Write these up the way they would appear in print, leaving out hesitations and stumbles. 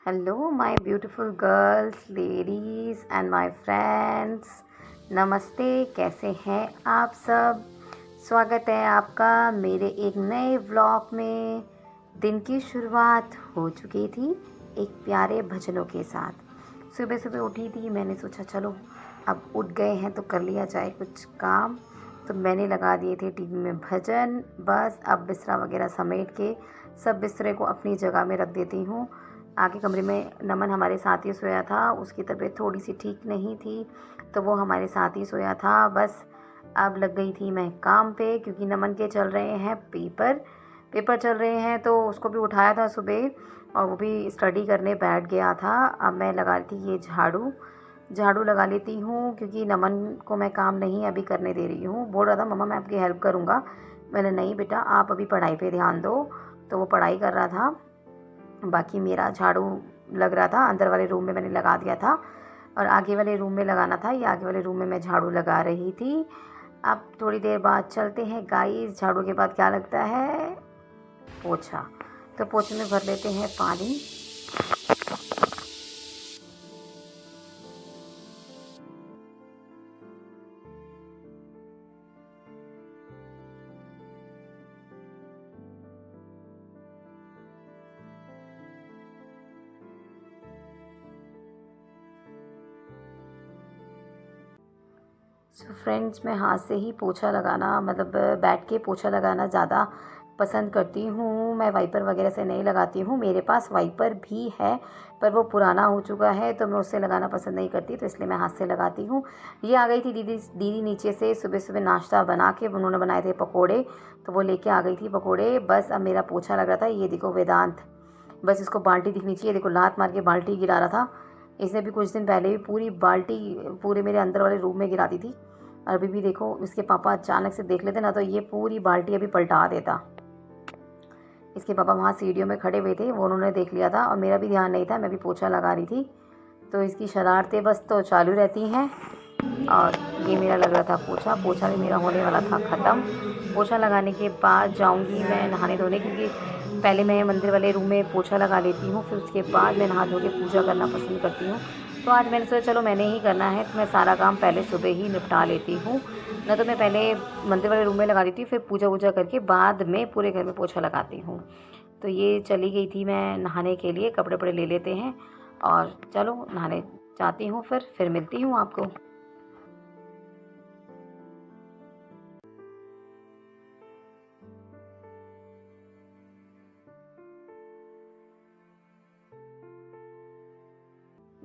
Hello my beautiful girls, ladies and my friends. नमस्ते, कैसे हैं आप सब। स्वागत है आपका मेरे एक नए व्लॉग में। दिन की शुरुआत हो चुकी थी एक प्यारे भजनों के साथ। सुबह सुबह उठी थी, मैंने सोचा चलो अब उठ गए हैं तो कर लिया जाए कुछ काम। तो मैंने लगा दिए थे टीवी में भजन। बस अब बिस्तरा वगैरह समेट के सब बिस्तरे को अपनी जगह में रख देती हूँ। आगे कमरे में नमन हमारे साथ ही सोया था, उसकी तबीयत थोड़ी सी ठीक नहीं थी तो वो हमारे साथ ही सोया था। बस अब लग गई थी मैं काम पे, क्योंकि नमन के चल रहे हैं पेपर चल रहे हैं तो उसको भी उठाया था सुबह और वो भी स्टडी करने बैठ गया था। अब मैं लगा रही थी ये झाड़ू लगा लेती हूँ, क्योंकि नमन को मैं काम नहीं अभी करने दे रही हूँ। बोल रहा था मम्मा मैं आपकी हेल्प करूँगा। मैंने नहीं बेटा, आप अभी पढ़ाई पे ध्यान दो। तो वो पढ़ाई कर रहा था, बाकी मेरा झाड़ू लग रहा था। अंदर वाले रूम में मैंने लगा दिया था और आगे वाले रूम में लगाना था। ये आगे वाले रूम में मैं झाड़ू लगा रही थी। अब थोड़ी देर बाद चलते हैं गाइस। झाड़ू के बाद क्या लगता है, पोछा। तो पोछे में भर लेते हैं पानी। सो फ्रेंड्स, मैं हाथ से ही पोछा लगाना, मतलब बैठ के पोछा लगाना ज़्यादा पसंद करती हूँ। मैं वाइपर वगैरह से नहीं लगाती हूँ। मेरे पास वाइपर भी है पर वो पुराना हो चुका है तो मैं उससे लगाना पसंद नहीं करती, तो इसलिए मैं हाथ से लगाती हूँ। ये आ गई थी दीदी नीचे से सुबह सुबह नाश्ता बना के। उन्होंने बनाए थे पकोड़े, तो वो लेके आ गई थी पकोड़े। बस अब मेरा पोछा लग रहा था। ये देखो वेदांत, बस इसको बाल्टी दिखनी चाहिए। देखो लात मार के बाल्टी गिरा रहा था। इसने भी कुछ दिन पहले भी पूरी बाल्टी पूरे मेरे अंदर वाले रूम में गिरा दी थी। और अभी भी देखो, इसके पापा अचानक से देख लेते ना तो ये पूरी बाल्टी अभी पलटा देता। इसके पापा वहाँ सीढ़ियों में खड़े हुए थे, वो उन्होंने देख लिया था और मेरा भी ध्यान नहीं था, मैं भी पोछा लगा रही थी। तो इसकी शरारतें बस तो चालू रहती हैं। और ये मेरा लग रहा था पोछा भी मेरा होने वाला था ख़त्म। पोछा लगाने के बाद जाऊंगी मैं नहाने धोने, क्योंकि पहले मैं मंदिर वाले रूम में पोछा लगा लेती हूँ, फिर उसके बाद मैं नहा धो के पूजा करना पसंद करती हूँ। तो आज मैंने सोचा चलो मैंने ही करना है तो मैं सारा काम पहले सुबह ही निपटा लेती हूँ। न तो मैं पहले मंदिर वाले रूम में लगा देती हूँ, फिर पूजा वूजा करके बाद में पूरे घर में पोछा लगाती हूँ। तो ये चली गई थी मैं नहाने के लिए, कपड़े वपड़े ले लेते हैं और चलो नहाने जाती हूँ। फिर मिलती हूँ आपको।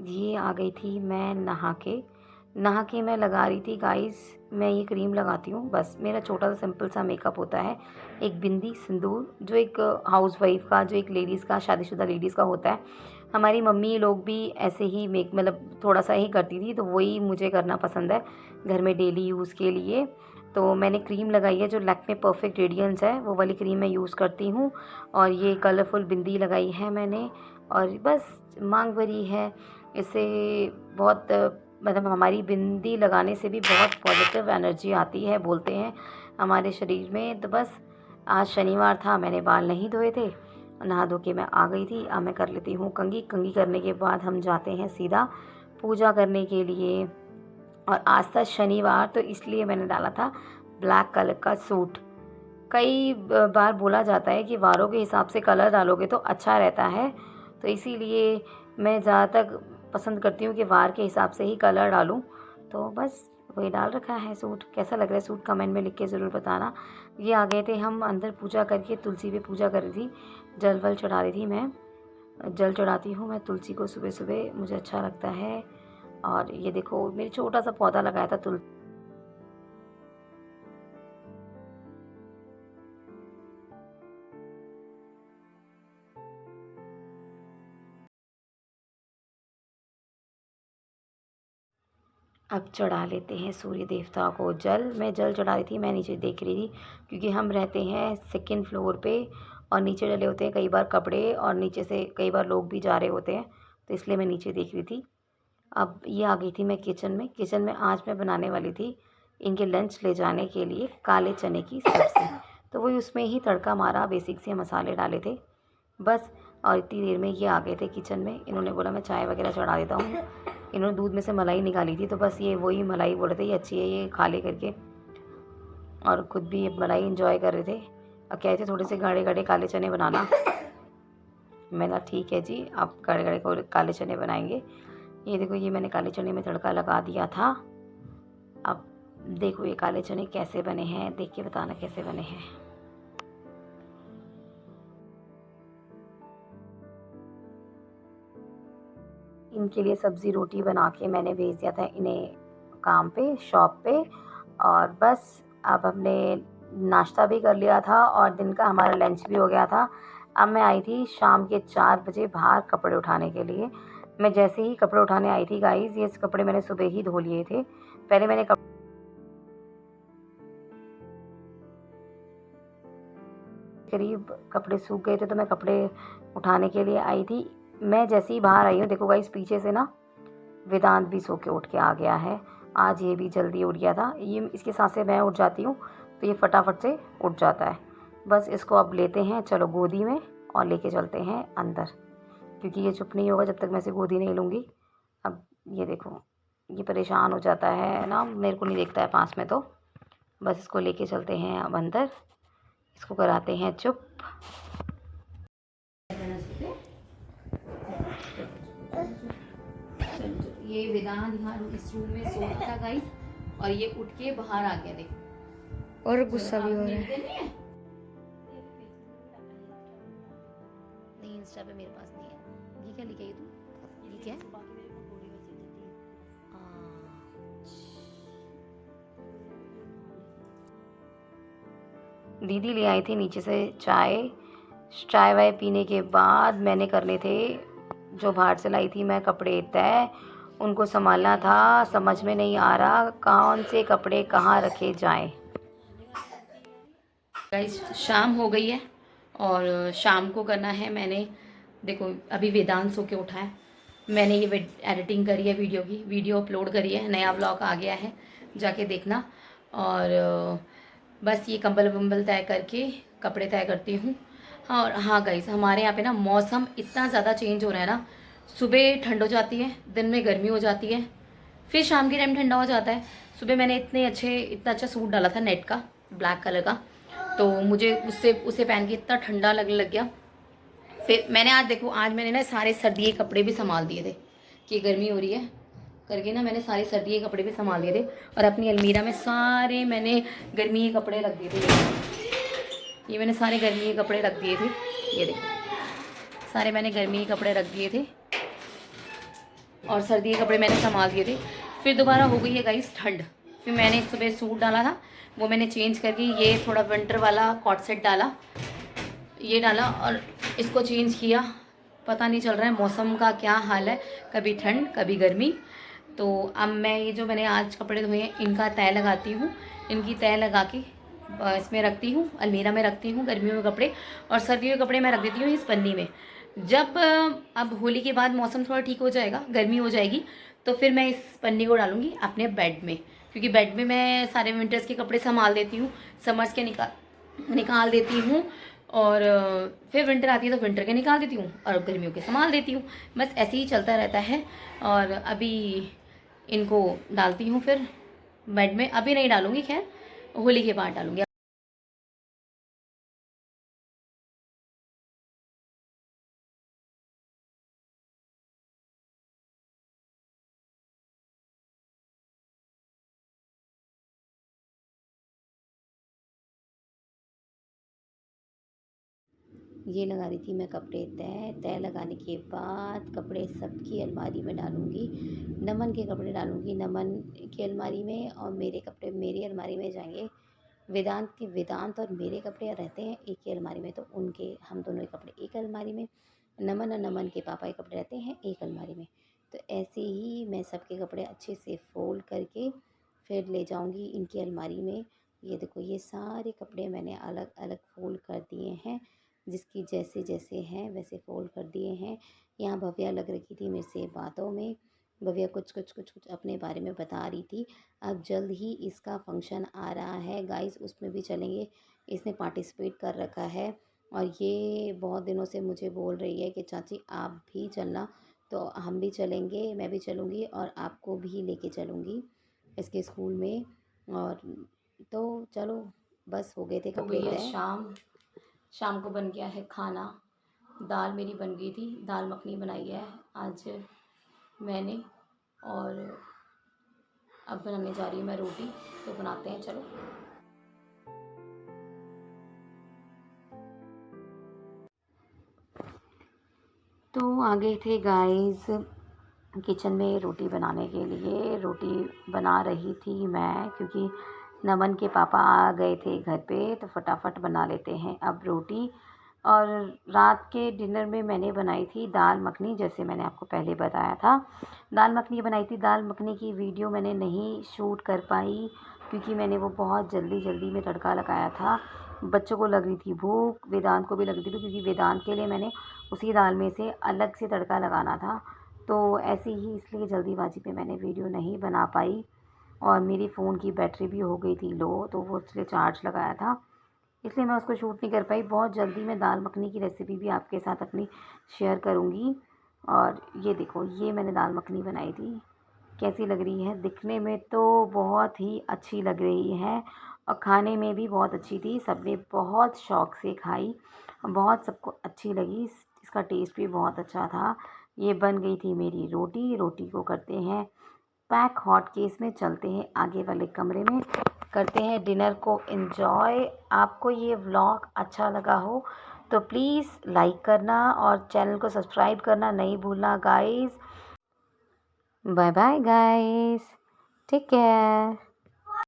ये आ गई थी मैं नहा के मैं लगा रही थी गाइस। मैं ये क्रीम लगाती हूँ, बस मेरा छोटा सा सिंपल सा मेकअप होता है। एक बिंदी सिंदूर जो एक हाउसवाइफ का, जो एक लेडीज़ का, शादीशुदा लेडीज़ का होता है। हमारी मम्मी लोग भी ऐसे ही मतलब थोड़ा सा ही करती थी, तो वही मुझे करना पसंद है घर में डेली यूज़ के लिए। तो मैंने क्रीम लगाई है जो लैक्मे परफेक्ट रेडियंस है, वो वाली क्रीम मैं यूज़ करती हूँ। और ये कलरफुल बिंदी लगाई है मैंने, और बस मांग भरी है। इससे बहुत मतलब हमारी बिंदी लगाने से भी बहुत पॉजिटिव एनर्जी आती है बोलते हैं हमारे शरीर में। तो बस आज शनिवार था, मैंने बाल नहीं धोए थे, नहा धो के मैं आ गई थी। अब मैं कर लेती हूँ कंघी करने के बाद हम जाते हैं सीधा पूजा करने के लिए। और आज था शनिवार तो इसलिए मैंने डाला था ब्लैक कलर का सूट। कई बार बोला जाता है कि वारों के हिसाब से कलर डालोगे तो अच्छा रहता है, तो इसीलिए मैं ज़्यादातर पसंद करती हूँ कि वार के हिसाब से ही कलर डालूँ। तो बस वही डाल रखा है सूट। कैसा लग रहा है सूट, कमेंट में लिख के ज़रूर बताना। ये आ गए थे हम अंदर पूजा करके, तुलसी पे पूजा कर रही थी, जल वल चढ़ा रही थी मैं। जल चढ़ाती हूँ मैं तुलसी को सुबह सुबह, मुझे अच्छा लगता है। और ये देखो मेरी छोटा सा पौधा लगाया था तुलसी। अब चढ़ा लेते हैं सूर्य देवता को जल। मैं जल चढ़ा रही थी, मैं नीचे देख रही थी, क्योंकि हम रहते हैं सेकंड फ्लोर पे और नीचे डले होते हैं कई बार कपड़े, और नीचे से कई बार लोग भी जा रहे होते हैं, तो इसलिए मैं नीचे देख रही थी। अब ये आ गई थी मैं किचन में आज मैं बनाने वाली थी इनके लंच ले जाने के लिए काले चने की सब्ज़ी। तो वही उसमें ही तड़का मारा, बेसिक से मसाले डाले थे। बस और इतनी देर में ये आ गए थे किचन में। इन्होंने बोला मैं चाय वगैरह चढ़ा देता हूँ। इन्होंने दूध में से मलाई निकाली थी, तो बस ये वही मलाई बोल रहे थे ये अच्छी है, ये खा ले करके, और ख़ुद भी ये मलाई इंजॉय कर रहे थे। और कह रहे थे थोड़े से गाढ़े गाढ़े काले चने बनाना। मैंने ठीक है जी, आप गाढ़े गाढ़े काले चने बनाएंगे। ये देखो, ये मैंने काले चने में तड़का लगा दिया था। अब देखो ये काले चने कैसे बने हैं, देख के बताना कैसे बने हैं। इनके लिए सब्ज़ी रोटी बना के मैंने भेज दिया था इन्हें काम पे, शॉप पे। और बस अब हमने नाश्ता भी कर लिया था और दिन का हमारा लंच भी हो गया था। अब मैं आई थी शाम के 4 बजे बाहर कपड़े उठाने के लिए। मैं जैसे ही कपड़े उठाने आई थी गाइज़, ये कपड़े मैंने सुबह ही धो लिए थे। पहले मैंने करीब कपड़े सूख गए थे, तो मैं कपड़े उठाने के लिए आई थी। मैं जैसे ही बाहर आई हूँ, देखो गाइस पीछे से ना वेदांत भी सो के उठ के आ गया है। आज ये भी जल्दी उठ गया था। ये इसके साथ से मैं उठ जाती हूँ तो ये फटाफट से उठ जाता है। बस इसको अब लेते हैं चलो गोदी में और लेके चलते हैं अंदर, क्योंकि ये चुप नहीं होगा जब तक मैं इसे गोदी नहीं लूँगी। अब ये देखो, ये परेशान हो जाता है ना, मेरे को नहीं देखता है पास में, तो बस इसको लेके चलते हैं अब अंदर, इसको कराते हैं चुप। ये वेदांत यहाँ इस रूम में सोता था गाइस, और ये उठ के बाहर आ गया देखो, और गुस्सा भी हो रहा है। नहीं, इंस्टा पे मेरे पास नहीं है। ये क्या लिखा है तू? ये क्या है? दीदी ले आई थी नीचे से चाय। चाय वाय पीने के बाद मैंने करने थे जो बाहर से लाई थी मैं कपड़े तय, उनको संभालना था। समझ में नहीं आ रहा कौन से कपड़े कहाँ रखे जाएं। गाइस शाम हो गई है और शाम को करना है मैंने, देखो अभी वेदांत सो के उठा है, मैंने ये एडिटिंग करी है वीडियो की, वीडियो अपलोड करी है, नया व्लॉग आ गया है, जाके देखना। और बस ये कंबल वम्बल तय करके कपड़े तय करती हूँ। हाँ, और हाँ गाइस, हमारे यहाँ पे ना मौसम इतना ज़्यादा चेंज हो रहा है ना, सुबह ठंड हो जाती है, दिन में गर्मी हो जाती है, फिर शाम के टाइम ठंडा हो जाता है। सुबह मैंने इतना अच्छा सूट डाला था नेट का, ब्लैक कलर का, तो मुझे उसे पहन के इतना ठंडा लगने लग गया। फिर मैंने आज देखो, आज मैंने ना सारे सर्दी के कपड़े भी संभाल दिए थे कि गर्मी हो रही है करके ना, मैंने सारे सर्दी के कपड़े भी संभाल दिए थे। और अपनी अलमीरा में सारे मैंने गर्मी के कपड़े रख दिए थे। ये मैंने सारे गर्मी के कपड़े रख दिए थे, ये देखो सारे मैंने गर्मी के कपड़े रख दिए थे और सर्दी के कपड़े मैंने संभाल दिए थे। फिर दोबारा हो गई है गाइस ठंड, फिर मैंने सुबह सूट डाला था, वो मैंने चेंज करके ये थोड़ा विंटर वाला कॉट सेट डाला, ये डाला और इसको चेंज किया। पता नहीं चल रहा है मौसम का क्या हाल है, कभी ठंड कभी गर्मी। तो अब मैं ये जो मैंने आज कपड़े धोए हैं इनका तय लगाती हूँ, इनकी तय लगा के इसमें रखती हूँ, अलमीरा में रखती हूँ गर्मियों के कपड़े, और सर्दियों के कपड़े मैं रख देती हूँ इस पन्नी में। जब अब होली के बाद मौसम थोड़ा ठीक हो जाएगा, गर्मी हो जाएगी, तो फिर मैं इस पन्नी को डालूँगी अपने बेड में, क्योंकि बेड में मैं सारे विंटर्स के कपड़े संभाल देती हूँ, समर्स के निकाल देती हूँ, और फिर विंटर आती है तो विंटर के निकाल देती हूँ और गर्मियों के संभाल देती हूँ। बस ऐसे ही चलता रहता है। और अभी इनको डालती हूँ फिर बेड में, अभी नहीं डालूँगी, खैर होली के बाद डालूँगी। ये लगा रही थी मैं कपड़े तय, तय लगाने के बाद कपड़े सबकी अलमारी में डालूँगी। नमन के कपड़े डालूँगी नमन की अलमारी में, और मेरे कपड़े मेरी अलमारी में जाएंगे। वेदांत और मेरे कपड़े रहते हैं एक ही अलमारी में, तो उनके हम दोनों के कपड़े एक अलमारी में, नमन और नमन के पापा के कपड़े रहते हैं एक अलमारी में। तो ऐसे ही मैं सबके कपड़े अच्छे से फ़ोल्ड करके फिर ले जाऊँगी इनकी अलमारी में। ये देखो, ये सारे कपड़े मैंने अलग अलग फ़ोल्ड कर दिए हैं, जिसकी जैसे जैसे हैं वैसे फ़ोल्ड कर दिए हैं। यहाँ भव्या लग रखी थी मेरे से बातों में, भव्या कुछ अपने बारे में बता रही थी। अब जल्द ही इसका फंक्शन आ रहा है गाइस, उसमें भी चलेंगे। इसने पार्टिसिपेट कर रखा है और ये बहुत दिनों से मुझे बोल रही है कि चाची आप भी चलना, तो हम भी चलेंगे, मैं भी चलूँगी और आपको भी लेके चलूँगी इसके स्कूल में। और तो चलो, बस हो गए थे कपड़े तय। शाम शाम को बन गया है खाना। दाल मेरी बन गई थी, दाल मखनी बनाई है आज मैंने। और अब बनाने जा रही हूँ मैं रोटी, तो बनाते हैं चलो। तो आ गए थे गाइस किचन में रोटी बनाने के लिए। रोटी बना रही थी मैं, क्योंकि नमन के पापा आ गए थे घर पे, तो फटाफट बना लेते हैं अब रोटी। और रात के डिनर में मैंने बनाई थी दाल मखनी, जैसे मैंने आपको पहले बताया था। दाल मखनी बनाई थी। दाल मखनी की वीडियो मैंने नहीं शूट कर पाई, क्योंकि मैंने वो बहुत जल्दी जल्दी में तड़का लगाया था। बच्चों को लग रही थी भूख, वेदांत को भी लग रही थी, क्योंकि वेदांत के लिए मैंने उसी दाल में से अलग से तड़का लगाना था। तो ऐसे ही इसलिए जल्दीबाजी में मैंने वीडियो नहीं बना पाई। और मेरी फ़ोन की बैटरी भी हो गई थी लो, तो वो इसलिए चार्ज लगाया था, इसलिए मैं उसको शूट नहीं कर पाई। बहुत जल्दी मैं दाल मखनी की रेसिपी भी आपके साथ अपनी शेयर करूँगी। और ये देखो, ये मैंने दाल मखनी बनाई थी। कैसी लग रही है? दिखने में तो बहुत ही अच्छी लग रही है और खाने में भी बहुत अच्छी थी। सबने बहुत शौक़ से खाई, बहुत सबको अच्छी लगी। इसका टेस्ट भी बहुत अच्छा था। ये बन गई थी मेरी रोटी। रोटी को करते हैं पैक। हॉट केस में चलते हैं आगे वाले कमरे में, करते हैं डिनर को एंजॉय। आपको ये व्लॉग अच्छा लगा हो तो प्लीज़ लाइक करना और चैनल को सब्सक्राइब करना नहीं भूलना guys. Bye bye guys, take care.